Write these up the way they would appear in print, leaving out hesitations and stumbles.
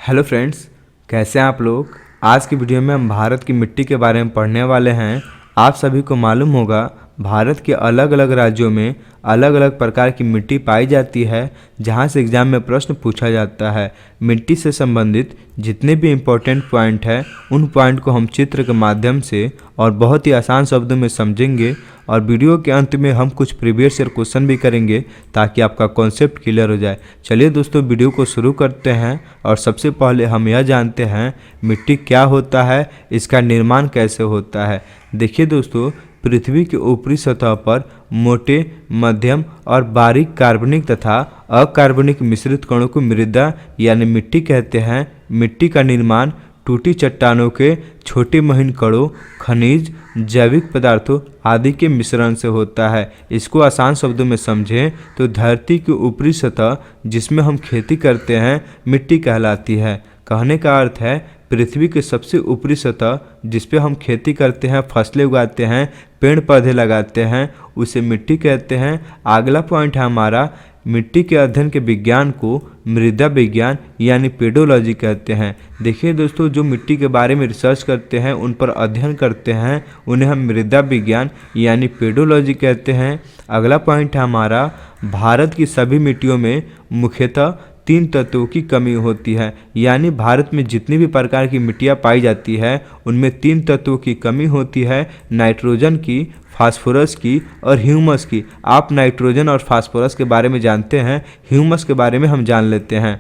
Hello friends, कैसे हैं आप लोग। आज की वीडियो में हम भारत की मिट्टी के बारे में पढ़ने वाले हैं। आप सभी को मालूम होगा भारत के अलग अलग राज्यों में अलग अलग प्रकार की मिट्टी पाई जाती है, जहां से एग्जाम में प्रश्न पूछा जाता है। मिट्टी से संबंधित जितने भी इम्पोर्टेंट पॉइंट हैं उन पॉइंट को हम चित्र के माध्यम से और बहुत ही आसान शब्दों में समझेंगे और वीडियो के अंत में हम कुछ प्रीवियस ईयर क्वेश्चन भी करेंगे ताकि आपका कॉन्सेप्ट क्लियर हो जाए। चलिए दोस्तों, वीडियो को शुरू करते हैं और सबसे पहले हम यह जानते हैं मिट्टी क्या होता है, इसका निर्माण कैसे होता है। देखिए दोस्तों, पृथ्वी की ऊपरी सतह पर मोटे, मध्यम और बारीक कार्बनिक तथा अकार्बनिक मिश्रित कणों को मृदा यानी मिट्टी कहते हैं। मिट्टी का निर्माण टूटी चट्टानों के छोटे महीन कणों, खनिज, जैविक पदार्थों आदि के मिश्रण से होता है। इसको आसान शब्दों में समझें तो धरती की ऊपरी सतह जिसमें हम खेती करते हैं मिट्टी कहलाती है। कहने का अर्थ है पृथ्वी की सबसे ऊपरी सतह जिस पे हम खेती करते हैं, फसलें उगाते हैं, पेड़ पौधे लगाते हैं, उसे मिट्टी कहते हैं। अगला पॉइंट है हमारा, मिट्टी के अध्ययन के विज्ञान को मृदा विज्ञान यानी पेडोलॉजी कहते हैं। देखिए दोस्तों, जो मिट्टी के बारे में रिसर्च करते हैं, उन पर अध्ययन करते हैं, उन्हें हम मृदा विज्ञान यानी पेडोलॉजी कहते हैं। अगला पॉइंट है हमारा, भारत की सभी मिट्टियों में मुख्यतः 3 तत्वों की कमी होती है। यानी भारत में जितनी भी प्रकार की मिट्टियाँ पाई जाती है उनमें 3 तत्वों की कमी होती है, नाइट्रोजन की, फास्फोरस की और ह्यूमस की। आप नाइट्रोजन और फास्फोरस के बारे में जानते हैं, ह्यूमस के बारे में हम जान लेते हैं।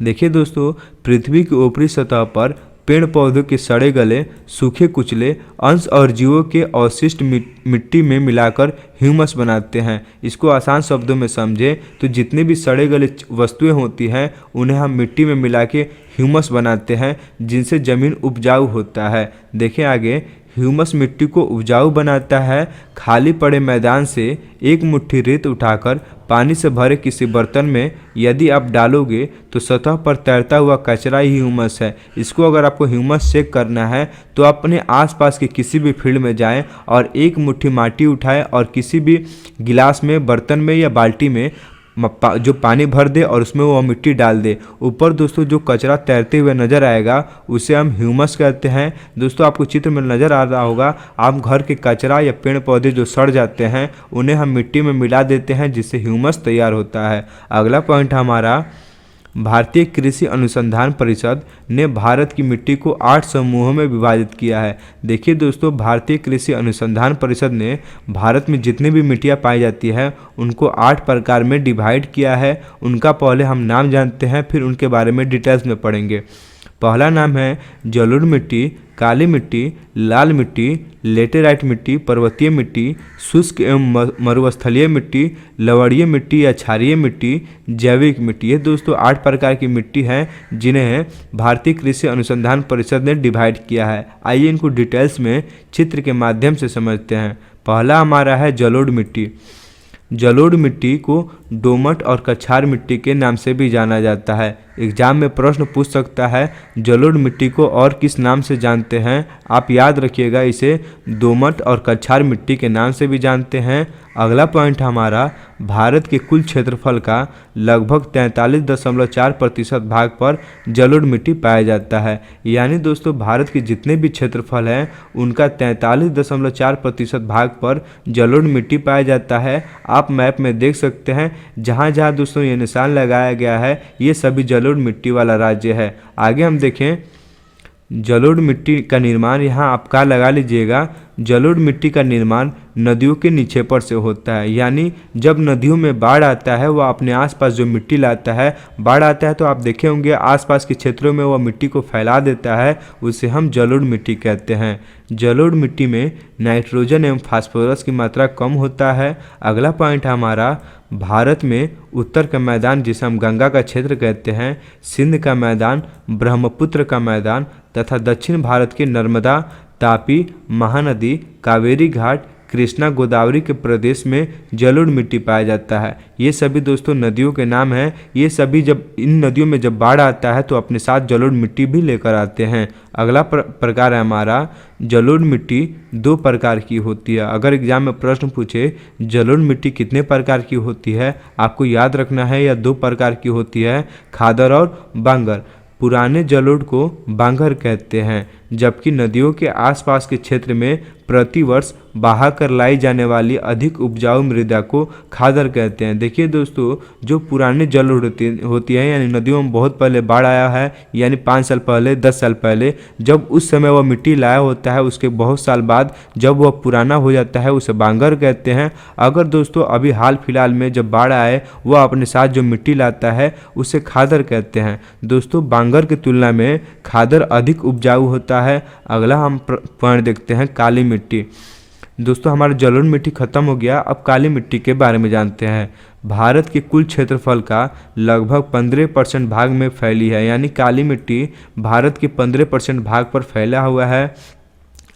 देखिए दोस्तों, पृथ्वी की ऊपरी सतह पर पेड़ पौधों के सड़े गले, सूखे कुचले अंश और जीवों के अवशिष्ट मिट्टी में मिलाकर ह्यूमस बनाते हैं। इसको आसान शब्दों में समझें तो जितनी भी सड़े गले वस्तुएं होती हैं उन्हें हम मिट्टी में मिला के ह्यूमस बनाते हैं, जिनसे ज़मीन उपजाऊ होता है। देखें आगे, ह्यूमस मिट्टी को उपजाऊ बनाता है। खाली पड़े मैदान से एक मुट्ठी रेत उठाकर पानी से भरे किसी बर्तन में यदि आप डालोगे तो सतह पर तैरता हुआ कचरा ही ह्यूमस है। इसको अगर आपको ह्यूमस चेक करना है तो अपने आसपास के किसी भी फील्ड में जाएं और एक मुट्ठी माटी उठाएं और किसी भी गिलास में, बर्तन में या बाल्टी में जो पानी भर दे और उसमें वो मिट्टी डाल दे। ऊपर दोस्तों जो कचरा तैरते हुए नज़र आएगा उसे हम ह्यूमस कहते हैं। दोस्तों आपको चित्र में नज़र आ रहा होगा, आप घर के कचरा या पेड़ पौधे जो सड़ जाते हैं उन्हें हम मिट्टी में मिला देते हैं, जिससे ह्यूमस तैयार होता है। अगला पॉइंट हमारा, भारतीय कृषि अनुसंधान परिषद ने भारत की मिट्टी को 8 समूहों में विभाजित किया है। देखिए दोस्तों, भारतीय कृषि अनुसंधान परिषद ने भारत में जितनी भी मिट्टियाँ पाई जाती है उनको 8 प्रकार में डिवाइड किया है। उनका पहले हम नाम जानते हैं, फिर उनके बारे में डिटेल्स में पढ़ेंगे। पहला नाम है जलोढ़ मिट्टी, काली मिट्टी, लाल मिट्टी, लेटेराइट मिट्टी, पर्वतीय मिट्टी, शुष्क एवं मरुस्थलीय मिट्टी, लवणीय मिट्टी या क्षारीय मिट्टी, जैविक मिट्टी। ये दोस्तों 8 प्रकार की मिट्टी हैं जिन्हें भारतीय कृषि अनुसंधान परिषद ने डिवाइड किया है। आइए इनको डिटेल्स में चित्र के माध्यम से समझते हैं। पहला हमारा है जलोढ़ मिट्टी। जलोढ़ मिट्टी को दोमट और कछार मिट्टी के नाम से भी जाना जाता है। एग्जाम में प्रश्न पूछ सकता है जलोढ़ मिट्टी को और किस नाम से जानते हैं। आप याद रखिएगा, इसे दोमट और कछार मिट्टी के नाम से भी जानते हैं। अगला पॉइंट हमारा, भारत के कुल क्षेत्रफल का लगभग 43.4% भाग पर जलोढ़ मिट्टी पाया जाता है। यानी दोस्तों भारत के जितने भी क्षेत्रफल हैं उनका 43.4% भाग पर जलोढ़ मिट्टी पाया जाता है। आप मैप में देख सकते हैं, जहाँ जहाँ दोस्तों ये निशान लगाया गया है ये सभी जलोढ़ मिट्टी वाला राज्य है। आगे हम देखें, जलोढ़ मिट्टी का निर्माण, यहाँ आप का लगा लीजिएगा, जलोढ़ मिट्टी का निर्माण नदियों के निक्षेपण से होता है। यानी जब नदियों में बाढ़ आता है वह अपने आसपास जो मिट्टी लाता है, बाढ़ आता है तो आप देखे होंगे आसपास के क्षेत्रों में वह मिट्टी को फैला देता है, उसे हम जलोढ़ मिट्टी कहते हैं। जलोढ़ मिट्टी में नाइट्रोजन एवं फास्फोरस की मात्रा कम होता है। अगला पॉइंट हमारा, भारत में उत्तर का मैदान जिसे हम गंगा का क्षेत्र कहते हैं, सिंध का मैदान, ब्रह्मपुत्र का मैदान तथा दक्षिण भारत के नर्मदा, तापी, महानदी, कावेरी घाट, कृष्णा, गोदावरी के प्रदेश में जलोढ़ मिट्टी पाया जाता है। ये सभी दोस्तों नदियों के नाम हैं। ये सभी जब इन नदियों में जब बाढ़ आता है तो अपने साथ जलोढ़ मिट्टी भी लेकर आते हैं। अगला प्रकार है हमारा, जलोढ़ मिट्टी 2 प्रकार की होती है। अगर एग्जाम में प्रश्न पूछे जलोढ़ मिट्टी कितने प्रकार की होती है, आपको याद रखना है या 2 प्रकार की होती है, खादर और बांगर। पुराने जलोढ़ को बांगर कहते हैं, जबकि नदियों के आसपास के क्षेत्र में प्रतिवर्ष बहा कर लाई जाने वाली अधिक उपजाऊ मृदा को खादर कहते हैं। देखिए दोस्तों, जो पुराने जलोढ़ होती है यानी नदियों में बहुत पहले बाढ़ आया है, यानी 5 साल पहले 10 साल पहले, जब उस समय वह मिट्टी लाया होता है, उसके बहुत साल बाद जब वह पुराना हो जाता है उसे बांगर कहते हैं। अगर दोस्तों अभी हाल फिलहाल में जब बाढ़ आए वह अपने साथ जो मिट्टी लाता है उसे खादर कहते हैं। दोस्तों बांगर की तुलना में खादर अधिक उपजाऊ होता है। अगला हम पॉइंट देखते हैं, काली मिट्टी। दोस्तों हमारा जलोढ़ मिट्टी खत्म हो गया, अब काली मिट्टी के बारे में जानते हैं। भारत के कुल क्षेत्रफल का लगभग 15% भाग में फैली है, यानी काली मिट्टी भारत के 15% भाग पर फैला हुआ है।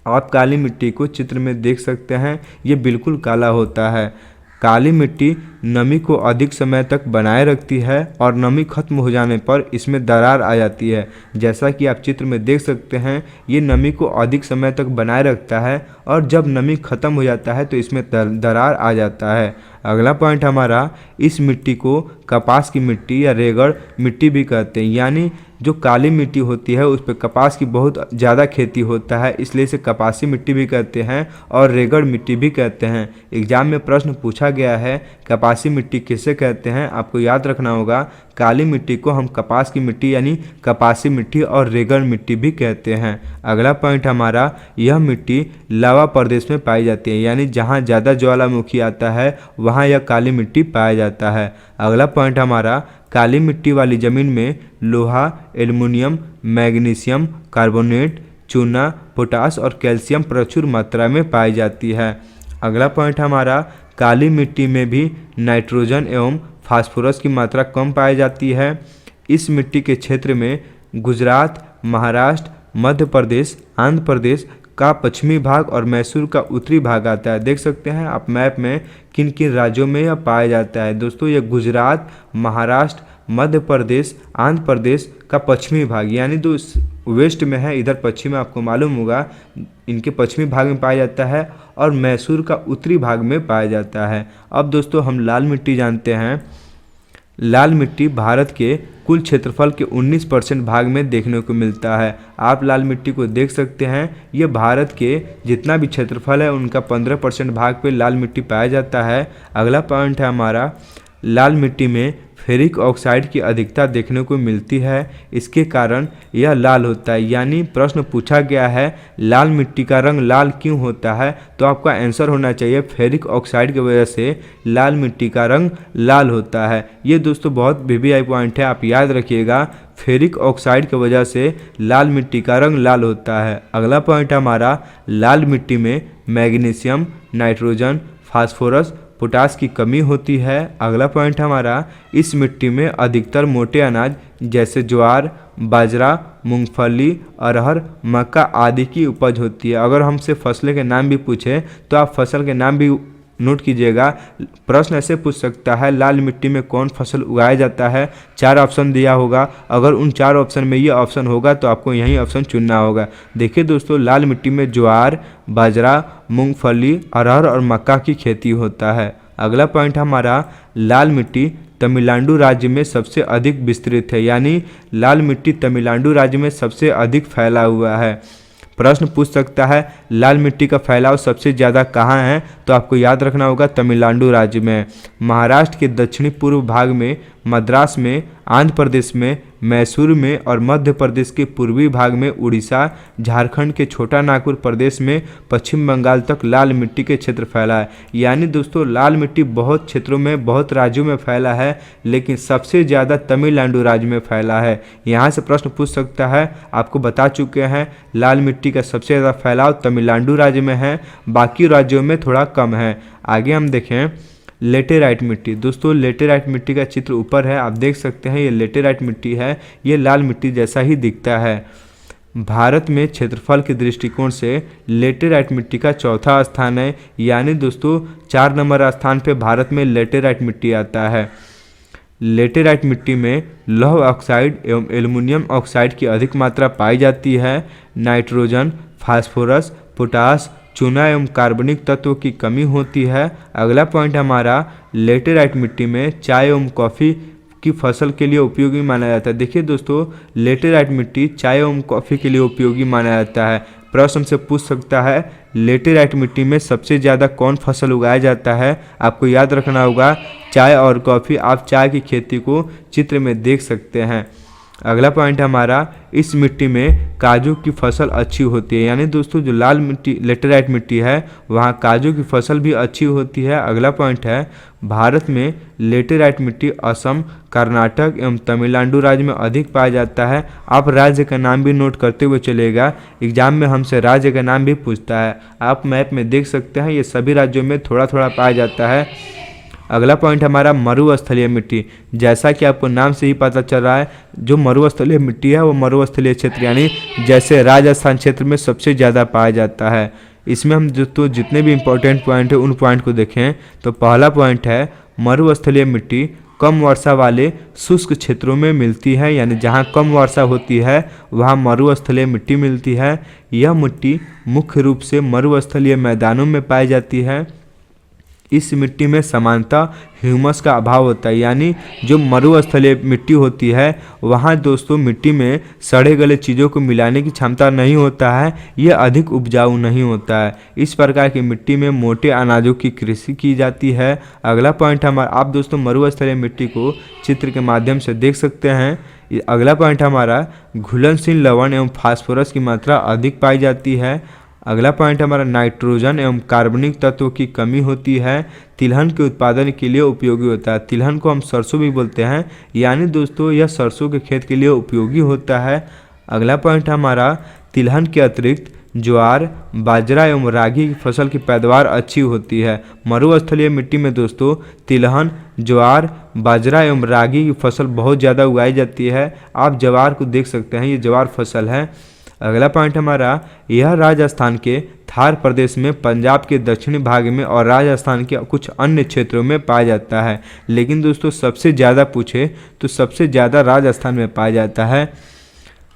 आप काली मिट्टी को चित्र में देख सकते हैं, ये बिल्कुल काला होता है। काली मिट्टी नमी को अधिक समय तक बनाए रखती है और नमी खत्म हो जाने पर इसमें दरार आ जाती है। जैसा कि आप चित्र में देख सकते हैं, ये नमी को अधिक समय तक बनाए रखता है और जब नमी खत्म हो जाता है तो इसमें दरार आ जाता है। अगला पॉइंट हमारा, इस मिट्टी को कपास की मिट्टी या रेगड़ मिट्टी भी कहते हैं, यानी जो काली मिट्टी होती है उस पर कपास की बहुत ज़्यादा खेती होता है, इसलिए इसे कपासी मिट्टी भी कहते हैं और रेगड़ मिट्टी भी कहते हैं। एग्जाम में प्रश्न पूछा गया है कपासी मिट्टी किसे कहते हैं, आपको याद रखना होगा काली मिट्टी को हम कपास की मिट्टी यानी कपासी मिट्टी और रेगड़ मिट्टी भी कहते हैं। अगला पॉइंट हमारा, यह मिट्टी लावा प्रदेश में पाई जाती है, यानी जहाँ ज़्यादा ज्वालामुखी आता है वहाँ यह काली मिट्टी पाया जाता है। अगला पॉइंट हमारा, काली मिट्टी वाली ज़मीन में लोहा, एल्युमिनियम, मैग्नीशियम कार्बोनेट, चूना, पोटास और कैल्शियम प्रचुर मात्रा में पाई जाती है। अगला पॉइंट हमारा, काली मिट्टी में भी नाइट्रोजन एवं फास्फोरस की मात्रा कम पाई जाती है। इस मिट्टी के क्षेत्र में गुजरात, महाराष्ट्र, मध्य प्रदेश, आंध्र प्रदेश का पश्चिमी भाग और मैसूर का उत्तरी भाग आता है। देख सकते हैं आप मैप में किन किन राज्यों में यह पाया जाता है। दोस्तों ये गुजरात, महाराष्ट्र, मध्य प्रदेश, आंध्र प्रदेश का पश्चिमी भाग, यानी जो वेस्ट में है, इधर पश्चिम में आपको मालूम होगा, इनके पश्चिमी भाग में पाया जाता है और मैसूर का उत्तरी भाग में पाया जाता है। अब दोस्तों हम लाल मिट्टी जानते हैं। लाल मिट्टी भारत के कुल क्षेत्रफल के 19% भाग में देखने को मिलता है। आप लाल मिट्टी को देख सकते हैं, ये भारत के जितना भी क्षेत्रफल है उनका 15% भाग पे लाल मिट्टी पाया जाता है। अगला पॉइंट है हमारा, लाल मिट्टी में फेरिक ऑक्साइड की अधिकता देखने को मिलती है, इसके कारण यह लाल होता है। यानी प्रश्न पूछा गया है लाल मिट्टी का रंग लाल क्यों होता है, तो आपका आंसर होना चाहिए फेरिक ऑक्साइड की वजह से लाल मिट्टी का रंग लाल होता है। ये दोस्तों बहुत वीवीआई पॉइंट है, आप याद रखिएगा, फेरिक ऑक्साइड की वजह से लाल मिट्टी का रंग लाल होता है। अगला पॉइंट हमारा, लाल मिट्टी में मैग्नीशियम, नाइट्रोजन, फास्फोरस, पोटास की कमी होती है। अगला पॉइंट हमारा, इस मिट्टी में अधिकतर मोटे अनाज जैसे ज्वार, बाजरा, मूंगफली, अरहर, मक्का आदि की उपज होती है। अगर हमसे फसलों के नाम भी पूछे तो आप फसल के नाम भी नोट कीजिएगा। प्रश्न ऐसे पूछ सकता है लाल मिट्टी में कौन फसल उगाया जाता है, 4 ऑप्शन दिया होगा, अगर उन 4 ऑप्शन में ये ऑप्शन होगा तो आपको यही ऑप्शन चुनना होगा। देखिए दोस्तों, लाल मिट्टी में ज्वार, बाजरा, मूंगफली, अरहर और मक्का की खेती होता है। अगला पॉइंट हमारा, लाल मिट्टी तमिलनाडु राज्य में सबसे अधिक विस्तृत है, यानी लाल मिट्टी तमिलनाडु राज्य में सबसे अधिक फैला हुआ है। प्रश्न पूछ सकता है लाल मिट्टी का फैलाव सबसे ज़्यादा कहाँ है, तो आपको याद रखना होगा तमिलनाडु राज्य में। महाराष्ट्र के दक्षिणी पूर्व भाग में, मद्रास में, आंध्र प्रदेश में, मैसूर में और मध्य प्रदेश के पूर्वी भाग में, उड़ीसा, झारखंड के छोटा नागपुर प्रदेश में, पश्चिम बंगाल तक लाल मिट्टी के क्षेत्र फैला है। यानी दोस्तों लाल मिट्टी बहुत क्षेत्रों में, बहुत राज्यों में फैला है, लेकिन सबसे ज़्यादा तमिलनाडु राज्य में फैला है। यहाँ से प्रश्न पूछ सकता है, आपको बता चुके हैं लाल मिट्टी का सबसे ज़्यादा फैलाव तमिलनाडु राज्य में है, बाकी राज्यों में थोड़ा कम है। आगे हम देखें लेटेराइट मिट्टी। दोस्तों लेटेराइट मिट्टी का चित्र ऊपर है, आप देख सकते हैं, ये लेटेराइट मिट्टी है, ये लाल मिट्टी जैसा ही दिखता है। भारत में क्षेत्रफल के दृष्टिकोण से लेटेराइट मिट्टी का चौथा स्थान है, यानी दोस्तों 4 नंबर स्थान पे भारत में लेटेराइट मिट्टी आता है। लेटेराइट मिट्टी में लौह ऑक्साइड एवं एल्युमिनियम ऑक्साइड की अधिक मात्रा पाई जाती है। नाइट्रोजन, फास्फोरस, पोटास, चूना एवं कार्बनिक तत्वों की कमी होती है। अगला पॉइंट हमारा, लेटेराइट मिट्टी में चाय एवं कॉफ़ी की फसल के लिए उपयोगी माना जाता है। देखिए दोस्तों, लेटेराइट मिट्टी चाय एवं कॉफ़ी के लिए उपयोगी माना जाता है। प्रश्न हमसे पूछ सकता है, लेटेराइट मिट्टी में सबसे ज़्यादा कौन फसल उगाया जाता है? आपको याद रखना होगा चाय और कॉफ़ी। आप चाय की खेती को चित्र में देख सकते हैं। अगला पॉइंट हमारा, इस मिट्टी में काजू की फसल अच्छी होती है। यानी दोस्तों, जो लाल मिट्टी लेटेराइट मिट्टी है वहाँ काजू की फसल भी अच्छी होती है। अगला पॉइंट है, भारत में लेटेराइट मिट्टी असम, कर्नाटक एवं तमिलनाडु राज्य में अधिक पाया जाता है। आप राज्य का नाम भी नोट करते हुए चलेगा, एग्जाम में हमसे राज्य का नाम भी पूछता है। आप मैप में देख सकते हैं, ये सभी राज्यों में थोड़ा थोड़ा पाया जाता है। अगला पॉइंट हमारा, मरुस्थलीय मिट्टी। जैसा कि आपको नाम से ही पता चल रहा है, जो मरुस्थलीय मिट्टी है वो मरुस्थलीय क्षेत्र यानी जैसे राजस्थान क्षेत्र में सबसे ज़्यादा पाया जाता है। इसमें हम जितने भी इम्पोर्टेंट पॉइंट है उन पॉइंट को देखें तो पहला पॉइंट है, मरुस्थलीय मिट्टी कम वर्षा वाले शुष्क क्षेत्रों में मिलती है। यानी जहाँ कम वर्षा होती है वहाँ मरुस्थलीय मिट्टी मिलती है। यह मिट्टी मुख्य रूप से मरुस्थलीय मैदानों में पाई जाती है। इस मिट्टी में सामान्यतः ह्यूमस का अभाव होता है। यानी जो मरुस्थलीय मिट्टी होती है वहाँ दोस्तों मिट्टी में सड़े गले चीज़ों को मिलाने की क्षमता नहीं होता है, यह अधिक उपजाऊ नहीं होता है। इस प्रकार की मिट्टी में मोटे अनाजों की कृषि की जाती है। अगला पॉइंट हमारा, आप दोस्तों मरुस्थलीय मिट्टी को चित्र के माध्यम से देख सकते हैं। अगला पॉइंट हमारा, घुलनशील लवण एवं फास्फोरस की मात्रा अधिक पाई जाती है। अगला पॉइंट हमारा, नाइट्रोजन एवं कार्बनिक तत्वों की कमी होती है। तिलहन के उत्पादन के लिए उपयोगी होता है। तिलहन को हम सरसों भी बोलते हैं, यानी दोस्तों यह सरसों के खेत के लिए उपयोगी होता है। अगला पॉइंट हमारा, तिलहन के अतिरिक्त ज्वार, बाजरा एवं रागी की फसल की पैदावार अच्छी होती है। मरुस्थलीय मिट्टी में दोस्तों तिलहन, ज्वार, बाजरा एवं रागी की फसल बहुत ज़्यादा उगाई जाती है। आप ज्वार को देख सकते हैं, ये ज्वार फसल है। अगला पॉइंट हमारा, यह राजस्थान के थार प्रदेश में, पंजाब के दक्षिणी भाग में और राजस्थान के कुछ अन्य क्षेत्रों में पाया जाता है। लेकिन दोस्तों सबसे ज़्यादा पूछे तो सबसे ज़्यादा राजस्थान में पाया जाता है।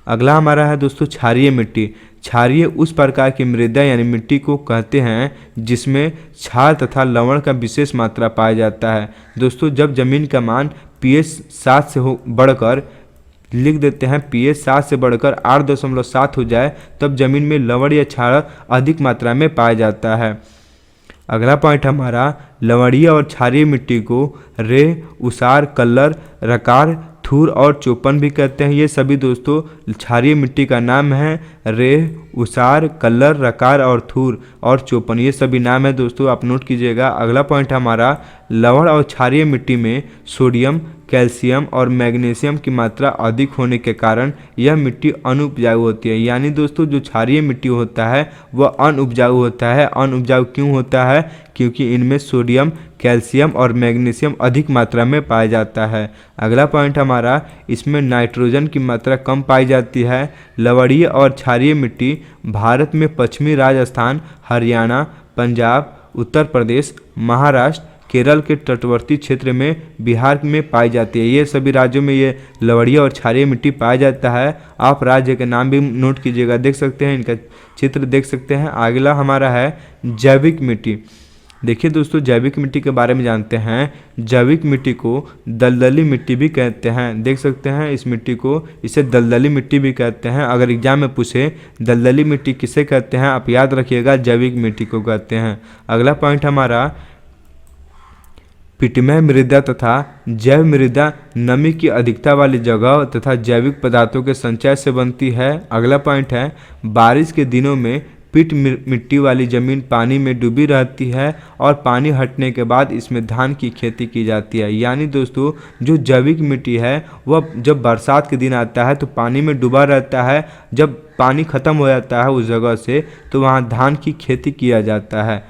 अगला हमारा है दोस्तों क्षारीय मिट्टी। क्षारीय उस प्रकार की मृदा यानी मिट्टी को कहते हैं जिसमें क्षार तथा लवण का विशेष मात्रा पाया जाता है। दोस्तों जब जमीन का मान pH 7 से बढ़कर लिख देते हैं, pH 7 से बढ़कर 8.7 हो जाए तब जमीन में लवण या क्षार अधिक मात्रा में पाया जाता है। अगला पॉइंट हमारा, लवणीय और क्षारीय मिट्टी को रेह, उसार, कल्लर, रकार, थूर और चौपन भी कहते हैं। ये सभी दोस्तों क्षारीय मिट्टी का नाम है। रेह, उसार, कल्लर, रकार और थूर और चौपन, ये सभी नाम है दोस्तों, आप नोट कीजिएगा। अगला पॉइंट हमारा, लवण और क्षारीय मिट्टी में सोडियम, कैल्शियम और मैग्नीशियम की मात्रा अधिक होने के कारण यह मिट्टी अनुपजाऊ होती है। यानी दोस्तों जो क्षारीय मिट्टी होता है वह अनुपजाऊ होता है। अनुपजाऊ क्यों होता है? क्योंकि इनमें सोडियम, कैल्शियम और मैग्नीशियम अधिक मात्रा में पाया जाता है। अगला पॉइंट हमारा, इसमें नाइट्रोजन की मात्रा कम पाई जाती है। लवणीय और क्षारीय मिट्टी भारत में पश्चिमी राजस्थान, हरियाणा, पंजाब, उत्तर प्रदेश, महाराष्ट्र, केरल के तटवर्ती क्षेत्र में, बिहार में पाई जाती है। ये सभी राज्यों में ये लवणीय और क्षारीय मिट्टी पाया जाता है। आप राज्य के नाम भी नोट कीजिएगा, देख सकते हैं, इनका चित्र देख सकते हैं। अगला हमारा है जैविक मिट्टी। देखिए दोस्तों जैविक मिट्टी के बारे में जानते हैं। जैविक मिट्टी को दलदली मिट्टी भी कहते हैं, देख सकते हैं इस मिट्टी को, इसे दलदली मिट्टी भी कहते हैं। अगर एग्जाम में पूछे दलदली मिट्टी किसे कहते हैं, आप याद रखिएगा जैविक मिट्टी को कहते हैं। अगला पॉइंट हमारा, पिटमय मृदा तथा जैव मृदा नमी की अधिकता वाली जगह तथा जैविक पदार्थों के संचय से बनती है। अगला पॉइंट है, बारिश के दिनों में पिट मिट्टी वाली ज़मीन पानी में डूबी रहती है और पानी हटने के बाद इसमें धान की खेती की जाती है। यानी दोस्तों जो जैविक मिट्टी है वह जब बरसात के दिन आता है तो पानी में डूबा रहता है, जब पानी ख़त्म हो जाता है उस जगह से तो वहाँ धान की खेती किया जाता है।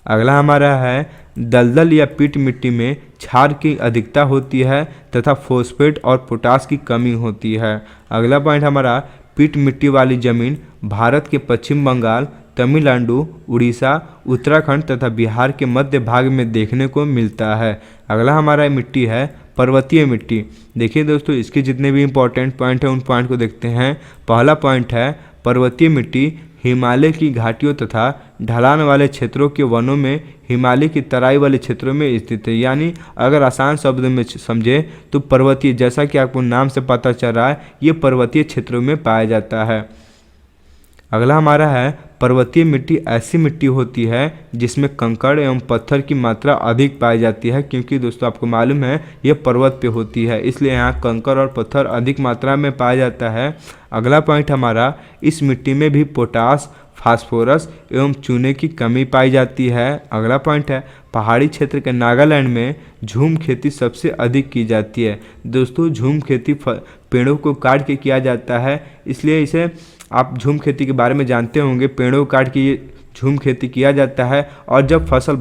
अगला हमारा है, दलदल या पीट मिट्टी में क्षार की अधिकता होती है तथा फॉस्फेट और पोटास की कमी होती है। अगला पॉइंट हमारा, पीट मिट्टी वाली ज़मीन भारत के पश्चिम बंगाल, तमिलनाडु, उड़ीसा, उत्तराखंड तथा बिहार के मध्य भाग में देखने को मिलता है। अगला हमारा मिट्टी है पर्वतीय मिट्टी। देखिए दोस्तों इसके जितने भी इंपॉर्टेंट पॉइंट हैं उन पॉइंट को देखते हैं। पहला पॉइंट है, पर्वतीय मिट्टी हिमालय की घाटियों तथा ढलान वाले क्षेत्रों के वनों में हिमालय की तराई वाले क्षेत्रों में स्थित है। यानी अगर आसान शब्द में समझे तो पर्वतीय, जैसा कि आपको नाम से पता चल रहा है, ये पर्वतीय क्षेत्रों में पाया जाता है। अगला हमारा है पर्वतीय मिट्टी ऐसी मिट्टी होती है जिसमें कंकड़ एवं पत्थर की मात्रा अधिक पाई जाती है, क्योंकि दोस्तों आपको मालूम है ये पर्वत पे होती है, इसलिए यहाँ कंकड़ और पत्थर अधिक मात्रा में पाया जाता है। अगला पॉइंट हमारा, इस मिट्टी में भी पोटास, फास्फोरस एवं चूने की कमी पाई जाती है। अगला पॉइंट है पहाड़ी क्षेत्र के नागालैंड में झूम खेती सबसे अधिक की जाती है। दोस्तों झूम खेती पेड़ों को काट के किया जाता है, इसलिए इसे आप झूम खेती के बारे में जानते होंगे। पेड़ों को काट के ये झूम खेती किया जाता है और जब फसल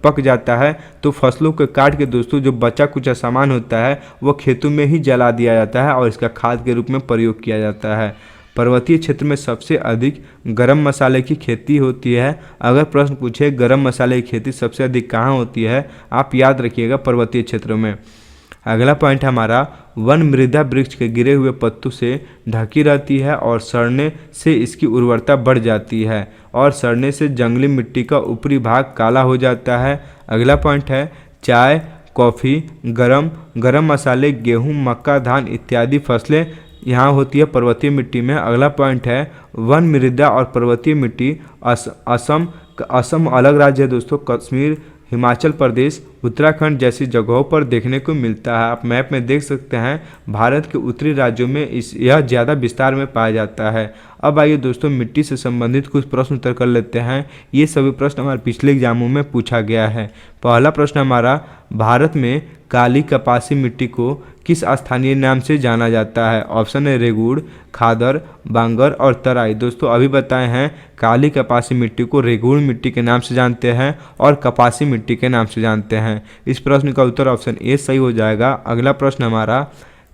पक जाता है तो फसलों को काट के दोस्तों जो बचा कुचा सामान होता है वो खेतों में ही जला दिया जाता है और इसका खाद के रूप में प्रयोग किया जाता है। पर्वतीय क्षेत्र में सबसे अधिक गरम मसाले की खेती होती है। अगर प्रश्न पूछे गरम मसाले की खेती सबसे अधिक कहाँ होती है, आप याद रखिएगा पर्वतीय क्षेत्रों में। अगला पॉइंट हमारा, वन मृदा वृक्ष के गिरे हुए पत्तों से ढकी रहती है और सड़ने से इसकी उर्वरता बढ़ जाती है और सड़ने से जंगली मिट्टी का ऊपरी भाग काला हो जाता है। अगला पॉइंट है चाय, कॉफ़ी, गरम मसाले, गेहूं, मक्का, धान इत्यादि फसलें यहाँ होती है पर्वतीय मिट्टी में। अगला पॉइंट है वन मृदा और पर्वतीय मिट्टी असम अलग राज्य है दोस्तों। कश्मीर, हिमाचल प्रदेश, उत्तराखंड जैसी जगहों पर देखने को मिलता है। आप मैप में देख सकते हैं भारत के उत्तरी राज्यों में यह ज़्यादा विस्तार में पाया जाता है। अब आइए दोस्तों मिट्टी से संबंधित कुछ प्रश्न उत्तर कर लेते हैं। ये सभी प्रश्न हमारे पिछले एग्जामों में पूछा गया है। पहला प्रश्न हमारा, भारत में काली कपासी मिट्टी को किस स्थानीय नाम से जाना जाता है? ऑप्शन है रेगुड़, खादर, बांगर और तराई। दोस्तों अभी बताए हैं काली कपासी मिट्टी को रेगुड़ मिट्टी के नाम से जानते हैं और कपासी मिट्टी के नाम से जानते हैं। इस प्रश्न का उत्तर ऑप्शन ए सही हो जाएगा। अगला प्रश्न हमारा,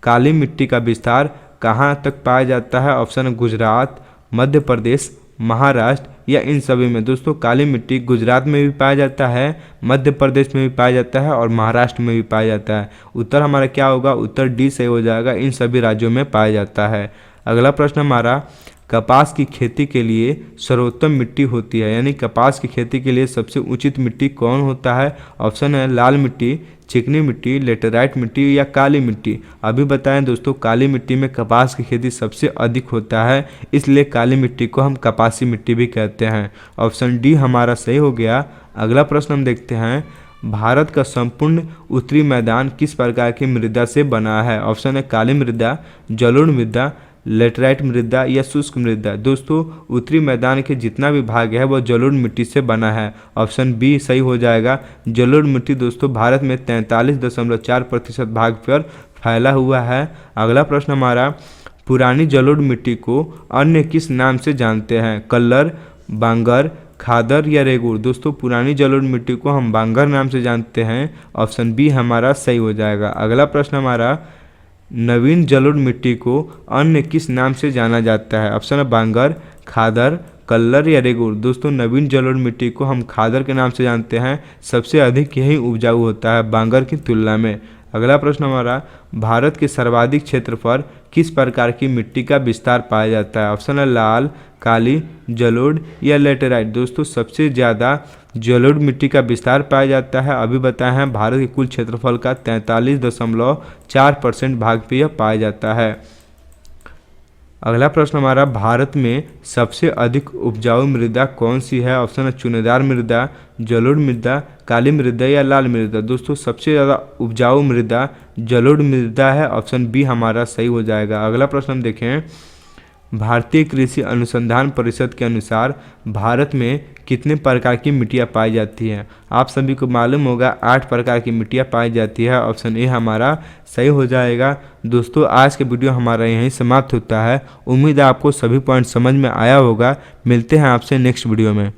काली मिट्टी का विस्तार कहाँ तक पाया जाता है? ऑप्शन है गुजरात, मध्य प्रदेश, महाराष्ट्र या इन सभी में। दोस्तों काली मिट्टी गुजरात में भी पाया जाता है, मध्य प्रदेश में भी पाया जाता है और महाराष्ट्र में भी पाया जाता है। उत्तर हमारा क्या होगा? उत्तर डी सही हो जाएगा, इन सभी राज्यों में पाया जाता है। अगला प्रश्न हमारा, कपास की खेती के लिए सर्वोत्तम मिट्टी होती है, यानी कपास की खेती के लिए सबसे उचित मिट्टी कौन होता है? ऑप्शन है लाल मिट्टी, चिकनी मिट्टी, लेटेराइट मिट्टी या काली मिट्टी। अभी बताएं दोस्तों काली मिट्टी में कपास की खेती सबसे अधिक होता है, इसलिए काली मिट्टी को हम कपासी मिट्टी भी कहते हैं। ऑप्शन डी हमारा सही हो गया। अगला प्रश्न हम देखते हैं, भारत का संपूर्ण उत्तरी मैदान किस प्रकार की मृदा से बना है? ऑप्शन है काली मृदा, जलोढ़ मृदा, लेटराइट मृदा या शुष्क मृदा। दोस्तों उत्तरी मैदान के जितना भी भाग है वह जलोढ़ मिट्टी से बना है। ऑप्शन बी सही हो जाएगा। जलोढ़ मिट्टी दोस्तों भारत में 43.4% भाग पर फैला हुआ है। अगला प्रश्न हमारा, पुरानी जलोढ़ मिट्टी को अन्य किस नाम से जानते हैं? कल्लर, बांगर, खादर या रेगुड़। दोस्तों पुरानी जलोढ़ मिट्टी को हम बांगर नाम से जानते हैं। ऑप्शन बी हमारा सही हो जाएगा। अगला प्रश्न हमारा, नवीन जलोढ़ मिट्टी को अन्य किस नाम से जाना जाता है? ऑप्शन है बांगर, खादर, कल्लर या रेगुड़। दोस्तों नवीन जलोढ़ मिट्टी को हम खादर के नाम से जानते हैं, सबसे अधिक यही उपजाऊ होता है बांगर की तुलना में। अगला प्रश्न हमारा, भारत के सर्वाधिक क्षेत्र पर किस प्रकार की मिट्टी का विस्तार पाया जाता है? ऑप्शन है लाल, काली, जलोढ़ या लेटेराइट। दोस्तों सबसे ज़्यादा जलोढ़ मिट्टी का विस्तार पाया जाता है। अभी बताए हैं भारत के कुल क्षेत्रफल का 43.4% भाग पे यह पाया जाता है। अगला प्रश्न हमारा, भारत में सबसे अधिक उपजाऊ मृदा कौन सी है? ऑप्शन है चुनेदार मृदा, जलोढ़ मृदा, काली मृदा या लाल मृदा। दोस्तों सबसे ज़्यादा उपजाऊ मृदा जलोढ़ मृदा है। ऑप्शन बी हमारा सही हो जाएगा। अगला प्रश्न हम देखें, भारतीय कृषि अनुसंधान परिषद के अनुसार भारत में कितने प्रकार की मिट्टियाँ पाई जाती हैं? आप सभी को मालूम होगा 8 प्रकार की मिट्टियाँ पाई जाती है। ऑप्शन ए हमारा सही हो जाएगा। दोस्तों आज के वीडियो हमारा यहीं समाप्त होता है। उम्मीद है आपको सभी पॉइंट समझ में आया होगा। मिलते हैं आपसे नेक्स्ट वीडियो में।